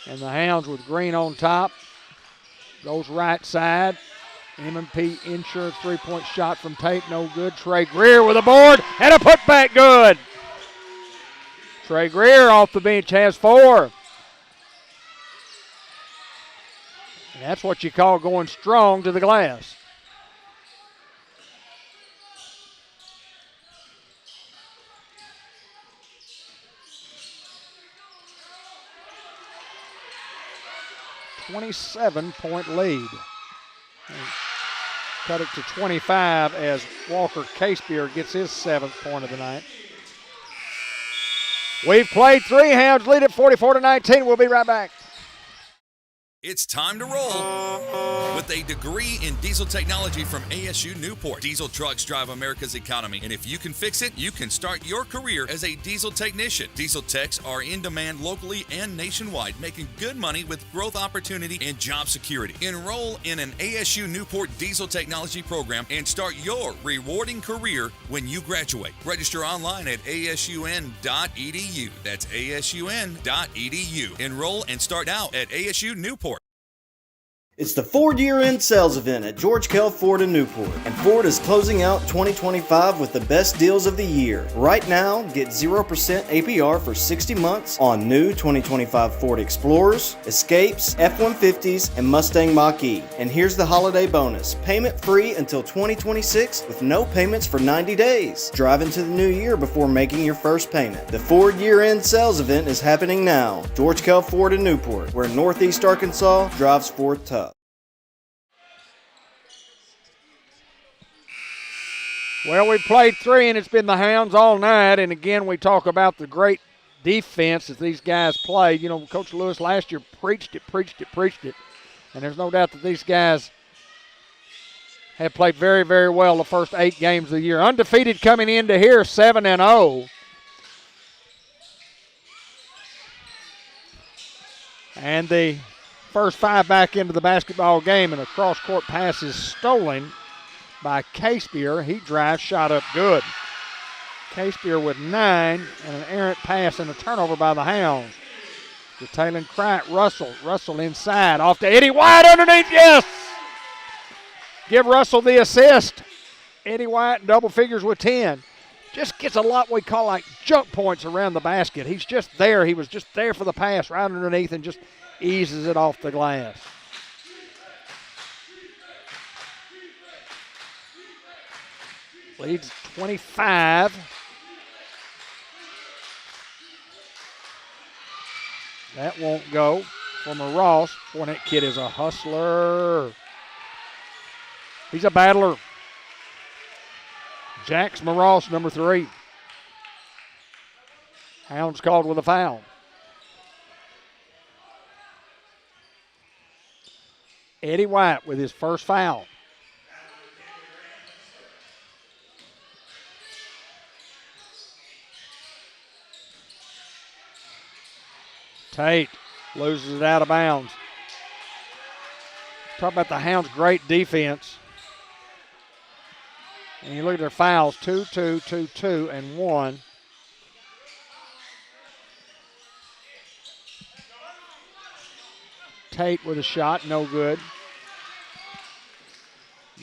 And the Hounds with Green on top. Goes right side. M&P Insurance 3-point shot from Tate, no good. Trey Greer with a board and a putback, good. Trey Greer off the bench has 4. And that's what you call going strong to the glass. A 27-point lead. And cut it to 25 as Walker Casebeer gets his 7th point of the night. We've played 3. Hounds lead at 44-19. We'll be right back. It's time to roll. with a degree in diesel technology from ASU Newport. Diesel trucks drive America's economy, and if you can fix it, you can start your career as a diesel technician. Diesel techs are in demand locally and nationwide, making good money with growth opportunity and job security. Enroll in an ASU Newport diesel technology program and start your rewarding career when you graduate. Register online at asun.edu. That's asun.edu. Enroll and start out at ASU Newport. It's the Ford year-end sales event at George Kell Ford in Newport, and Ford is closing out 2025 with the best deals of the year. Right now, get 0% APR for 60 months on new 2025 Ford Explorers, Escapes, F-150s, and Mustang Mach-E. And here's the holiday bonus: payment free until 2026 with no payments for 90 days. Drive into the new year before making your first payment. The Ford year-end sales event is happening now. George Kell Ford in Newport, where Northeast Arkansas drives Ford tough. Well, we played 3, and it's been the Hounds all night. And again, we talk about the great defense that these guys played. You know, Coach Lewis last year preached it. And there's no doubt that these guys have played very, very well the first 8 games of the year. Undefeated coming into here, 7-0. And the first 5 back into the basketball game, and a cross-court pass is stolen by Casebeer. He drives, shot up good. Casebeer with 9, and an errant pass and a turnover by the Hounds. To Taylor Kright, Russell inside, off to Eddie White underneath, yes! Give Russell the assist. Eddie White in double figures with 10. Just gets a lot we call like jump points around the basket. He's just there. He was just there for the pass right underneath and just eases it off the glass. Leads 25. That won't go from a Ross. Boy, that kid is a hustler. He's a battler. Jax Maross, number 3. Hounds called with a foul. Eddie White with his first foul. Tate loses it out of bounds. Talk about the Hounds' great defense. And you look at their fouls, 2, 2, 2, 2, and 1. Tate with a shot, no good.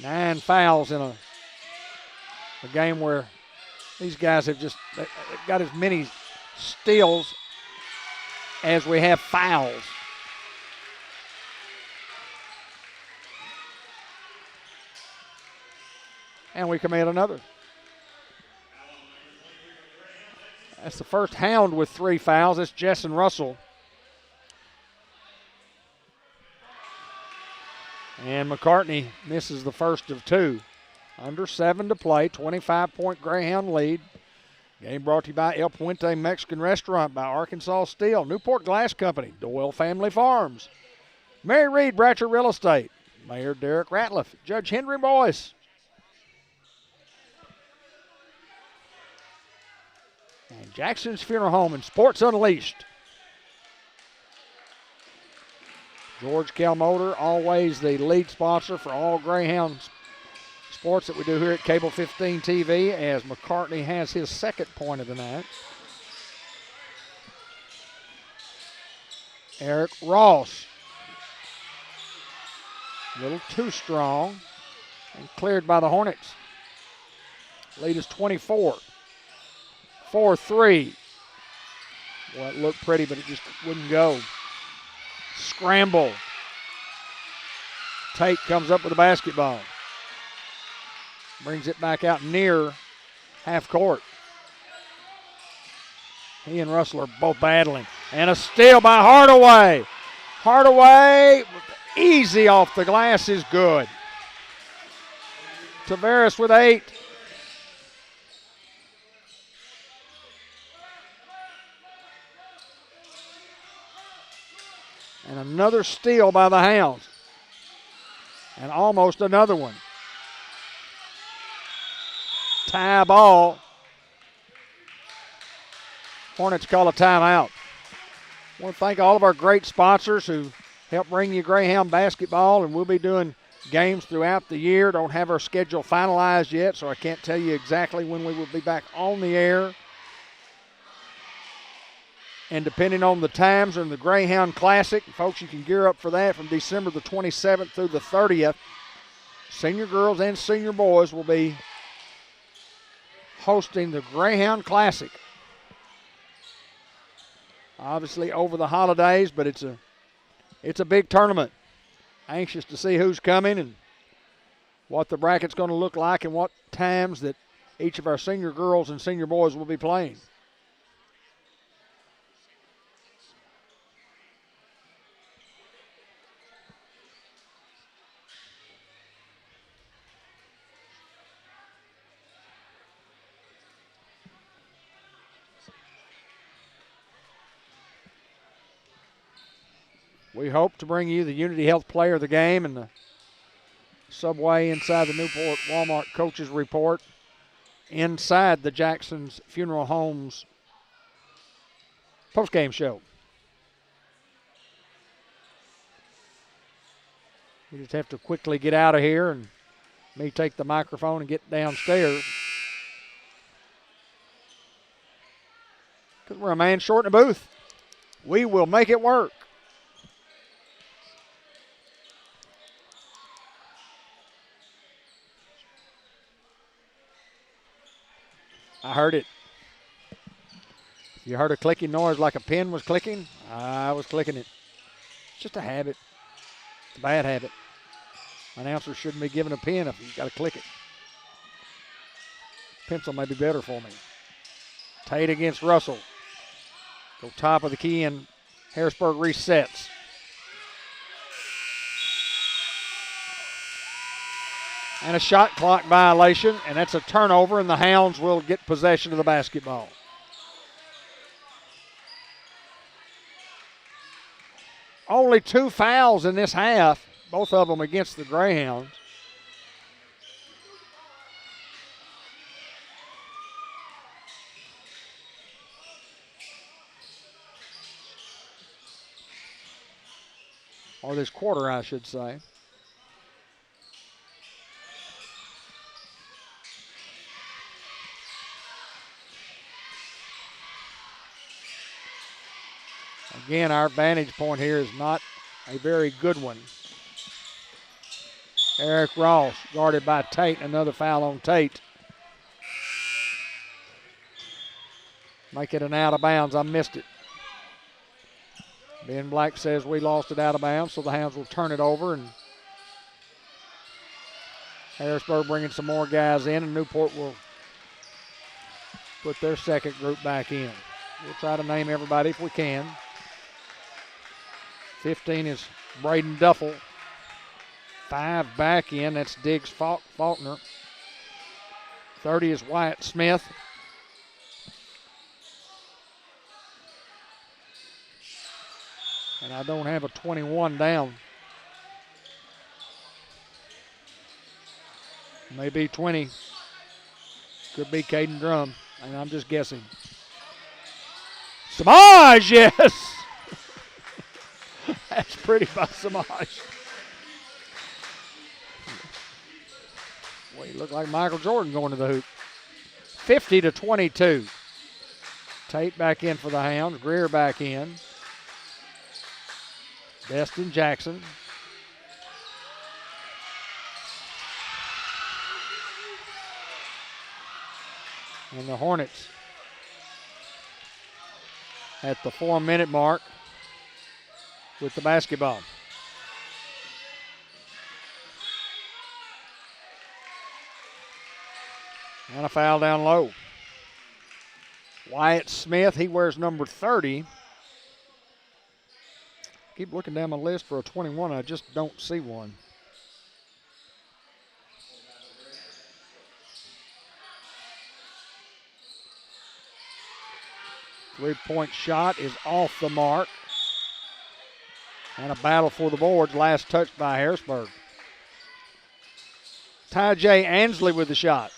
9 fouls in a game where these guys have just they've got as many steals as we have fouls. And we commit another. That's the first Hound with 3 fouls. That's Jessen Russell. And McCartney misses the first of 2. Under 7 to play, 25-point Greyhound lead. Game brought to you by El Puente Mexican Restaurant, by Arkansas Steel, Newport Glass Company, Doyle Family Farms, Mary Reed Bratcher Real Estate, Mayor Derek Ratliff, Judge Henry Boyce. And Jackson's Funeral Home and Sports Unleashed. George Kell Motor, always the lead sponsor for all Greyhound sports that we do here at Cable 15 TV, as McCartney has his second point of the night. Eric Ross. A little too strong and cleared by the Hornets. Lead is 24. 4-3. Well, it looked pretty, but it just wouldn't go. Scramble. Tate comes up with the basketball. Brings it back out near half court. He and Russell are both battling. And a steal by Hardaway. Hardaway, easy off the glass, is good. Tavares with 8. And another steal by the Hounds. And almost another one. Tie ball. Hornets call a timeout. I want to thank all of our great sponsors who help bring you Greyhound basketball, and we'll be doing games throughout the year. Don't have our schedule finalized yet, so I can't tell you exactly when we will be back on the air. And depending on the times in the Greyhound Classic, folks, you can gear up for that from December the 27th through the 30th. Senior girls and senior boys will be hosting the Greyhound Classic. Obviously over the holidays, but it's a big tournament. Anxious to see who's coming and what the bracket's going to look like and what times that each of our senior girls and senior boys will be playing. We hope to bring you the Unity Health Player of the Game and the Subway inside the Newport Walmart Coaches Report inside the Jackson's Funeral Homes postgame show. We just have to quickly get out of here and me take the microphone and get downstairs. Because we're a man short in the booth. We will make it work. I heard it. You heard a clicking noise like a pen was clicking? I was clicking it. It's just a habit. It's a bad habit. Announcers shouldn't be given a pen if you've got to click it. Pencil may be better for me. Tate against Russell. Go top of the key and Harrisburg resets. And a shot clock violation, and that's a turnover, and the Hounds will get possession of the basketball. Only 2 fouls in this half, both of them against the Greyhounds. Or this quarter, I should say. Again, our vantage point here is not a very good one. Eric Ross guarded by Tate. Another foul on Tate. Make it an out of bounds. I missed it. Ben Black says we lost it out of bounds, so the Hounds will turn it over. And Harrisburg bringing some more guys in, and Newport will put their second group back in. We'll try to name everybody if we can. 15 is Braden Duffel. 5 back in, that's Diggs Faulkner. 30 is Wyatt Smith. And I don't have a 21 down. Maybe 20. Could be Caden Drum, and I'm just guessing. Samaj, yes! That's pretty by Samaj. Well, he looked like Michael Jordan going to the hoop. 50-22. Tate back in for the Hounds. Greer back in. Destin Jackson. And the Hornets at the 4-minute mark with the basketball. And a foul down low. Wyatt Smith, he wears number 30. Keep looking down my list for a 21. I just don't see one. Three-point shot is off the mark. And a battle for the boards, last touched by Harrisburg. Ty J. Ansley with the shot.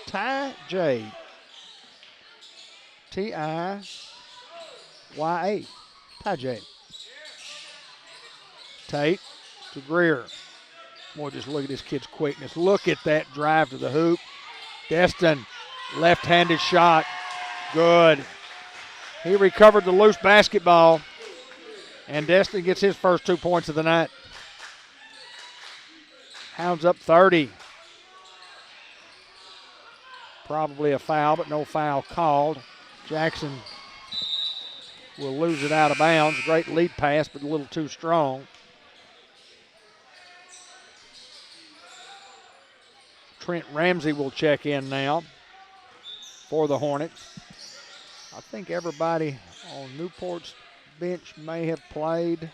Ty J. T-I-Y-A. Ty J. Tate to Greer. Boy, just look at this kid's quickness. Look at that drive to the hoop. Destin, left-handed shot. Good. He recovered the loose basketball. And Destin gets his first 2 points of the night. Hounds up 30. Probably a foul, but no foul called. Jackson will lose it out of bounds. Great lead pass, but a little too strong. Trent Ramsey will check in now for the Hornets. I think everybody on Newport's bench may have played.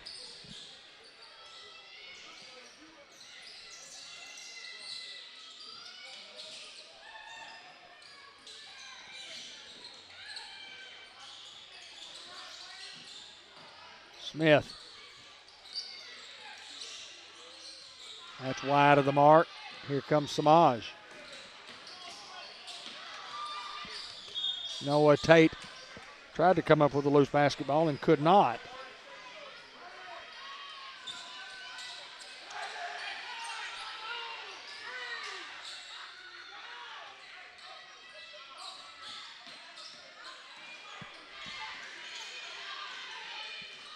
Smith. That's wide of the mark. Here comes Samaj. Noah Tate tried to come up with a loose basketball and could not.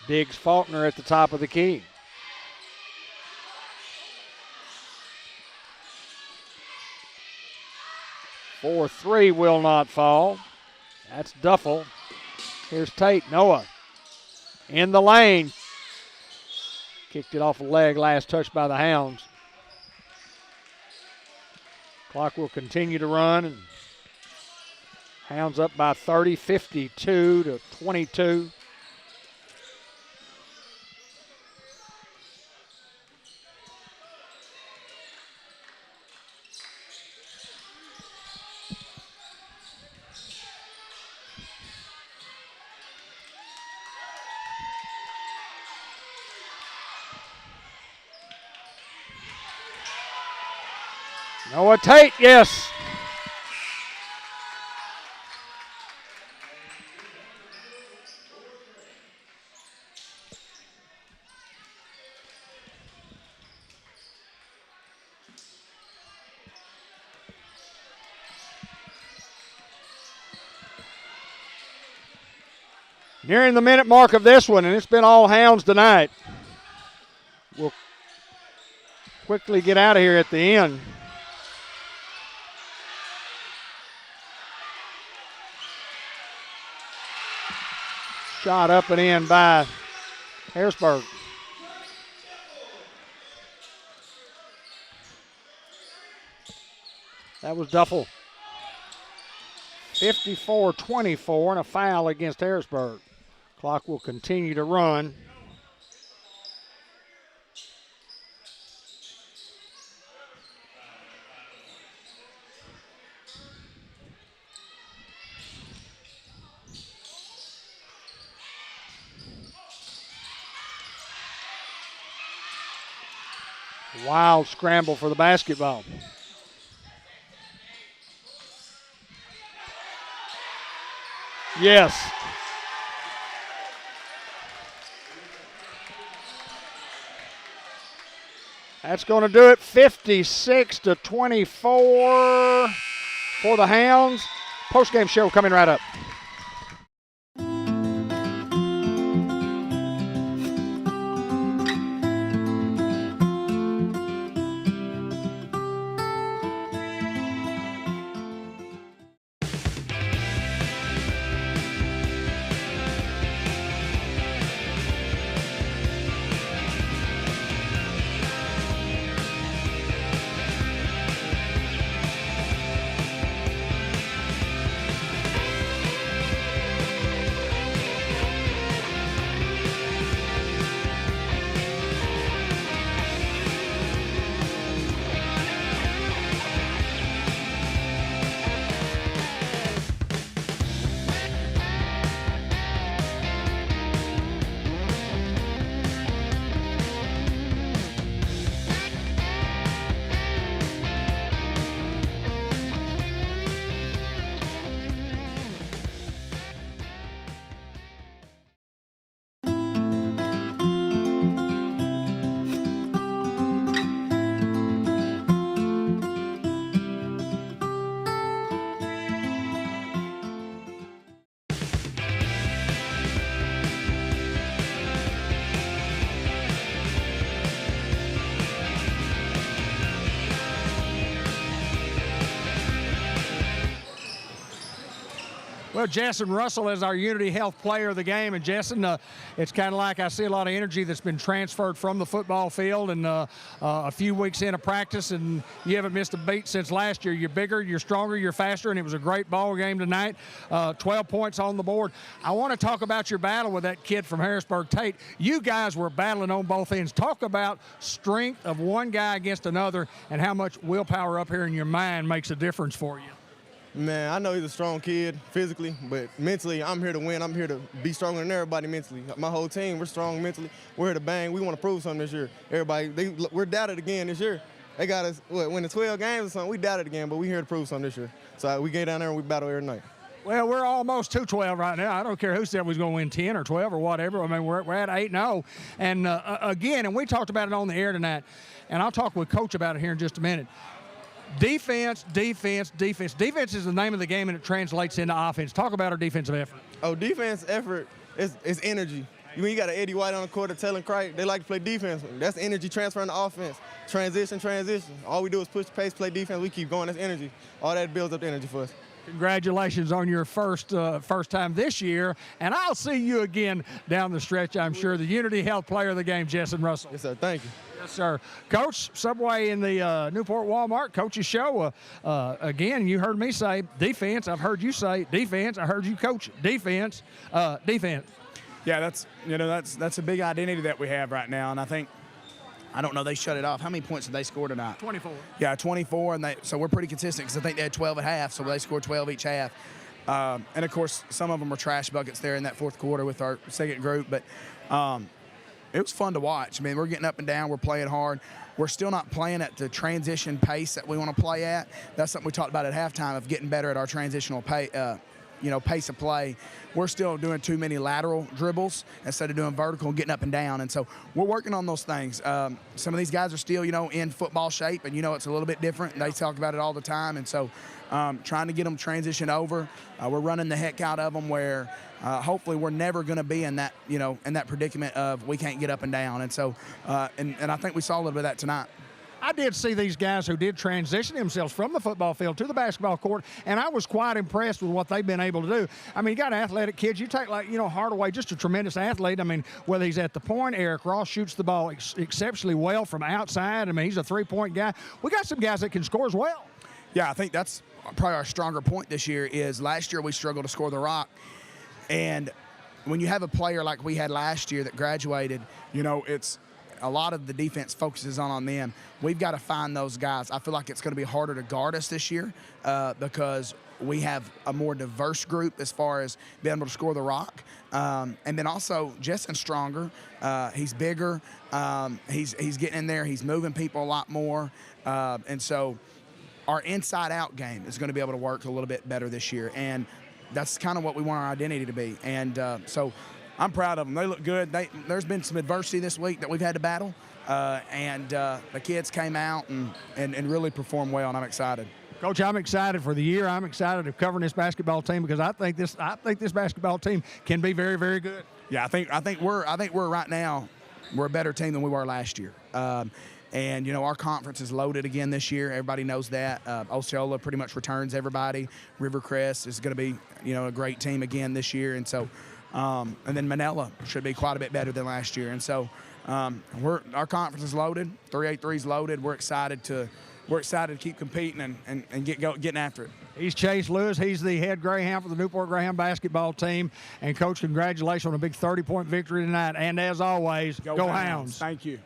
Diggs Faulkner at the top of the key. For three will not fall. That's Duffel. Here's Tate. Noah in the lane. Kicked it off a leg, last touch by the Hounds. Clock will continue to run. And Hounds up by 30, 52 to 22. Noah Tate, yes. Nearing the minute mark of this one, and it's been all Hounds tonight. We'll quickly get out of here at the end. Shot up and in by Harrisburg. That was Duffel. 54-24 and a foul against Harrisburg. Clock will continue to run. Wild scramble for the basketball. Yes. That's going to do it. 56-24 for the Hounds. Post-game show coming right up. Well, Jessen Russell is our Unity Health Player of the game, and Jessen, it's kind of like I see a lot of energy that's been transferred from the football field, and a few weeks into practice, and you haven't missed a beat since last year. You're bigger, you're stronger, you're faster, and it was a great ball game tonight. 12 points on the board. I want to talk about your battle with that kid from Harrisburg Tate. You guys were battling on both ends. Talk about strength of one guy against another and how much willpower up here in your mind makes a difference for you. Man, I know he's a strong kid physically, but mentally, I'm here to win. I'm here to be stronger than everybody mentally. My whole team, we're strong mentally. We're here to bang. We want to prove something this year. Everybody, we're doubted again this year. They got us, winning 12 games or something. We doubted again, but we're here to prove something this year. So we get down there and we battle every night. Well, we're almost to 12 right now. I don't care who said we was going to win 10 or 12 or whatever. I mean, we're at 8-0. And, again, and we talked about it on the air tonight, and I'll talk with Coach about it here in just a minute. Defense, defense, defense. Defense is the name of the game, and it translates into offense. Talk about our defensive effort. Oh, defense effort is energy. When you got an Eddie White on the court or Tellen Craig, they like to play defense. That's energy transferring to offense. Transition. All we do is push the pace, play defense. We keep going. That's energy. All that builds up the energy for us. Congratulations on your first time this year, and I'll see you again down the stretch, I'm sure. The Unity Health Player of the game, Jessen Russell. Yes, sir. Thank you. Yes, sir. Coach, Subway in the Newport Walmart Coach's Show. Again, you heard me say defense. I've heard you say defense. I heard you coach defense. Defense. Yeah, that's a big identity that we have right now, and I don't know, they shut it off. How many points did they score tonight? 24. Yeah, 24, and so we're pretty consistent because I think they had 12 at half, so they scored 12 each half. And, of course, some of them were trash buckets there in that fourth quarter with our second group, but it was fun to watch. I mean, we're getting up and down. We're playing hard. We're still not playing at the transition pace that we want to play at. That's something we talked about at halftime, of getting better at our transitional pace of play. We're still doing too many lateral dribbles instead of doing vertical and getting up and down. And so we're working on those things. Some of these guys are still, in football shape, and, it's a little bit different. They talk about it all the time. And so trying to get them transitioned over. We're running the heck out of them where hopefully we're never going to be in that, in that predicament of we can't get up and down. And so, and I think we saw a little bit of that tonight. I did see these guys who did transition themselves from the football field to the basketball court, and I was quite impressed with what they've been able to do. I mean, you got athletic kids. You take, Hardaway, just a tremendous athlete. I mean, whether he's at the point, Eric Ross shoots the ball exceptionally well from outside. I mean, he's a three-point guy. We got some guys that can score as well. Yeah, I think that's probably our stronger point this year is last year we struggled to score the rock. And when you have a player like we had last year that graduated, it's – a lot of the defense focuses on them. We've got to find those guys. I feel like it's going to be harder to guard us this year because we have a more diverse group as far as being able to score the rock. And then also Jessen's stronger. He's bigger. He's getting in there. He's moving people a lot more. And so our inside-out game is going to be able to work a little bit better this year. And that's kind of what we want our identity to be. And so I'm proud of them. They look good. There's been some adversity this week that we've had to battle, and the kids came out and really performed well, and I'm excited. Coach, I'm excited for the year. I'm excited of covering this basketball team because I think this basketball team can be very, very good. Yeah, I think we're right now we're a better team than we were last year. And, our conference is loaded again this year. Everybody knows that. Osceola pretty much returns everybody. Rivercrest is going to be, a great team again this year. And so, and then Manila should be quite a bit better than last year. And so our conference is loaded. 3A3 is loaded. We're excited to keep competing and getting after it. He's Chase Lewis. He's the head Greyhound for the Newport Greyhound basketball team. And, Coach, congratulations on a big 30-point victory tonight. And, as always, go Hounds. Thank you.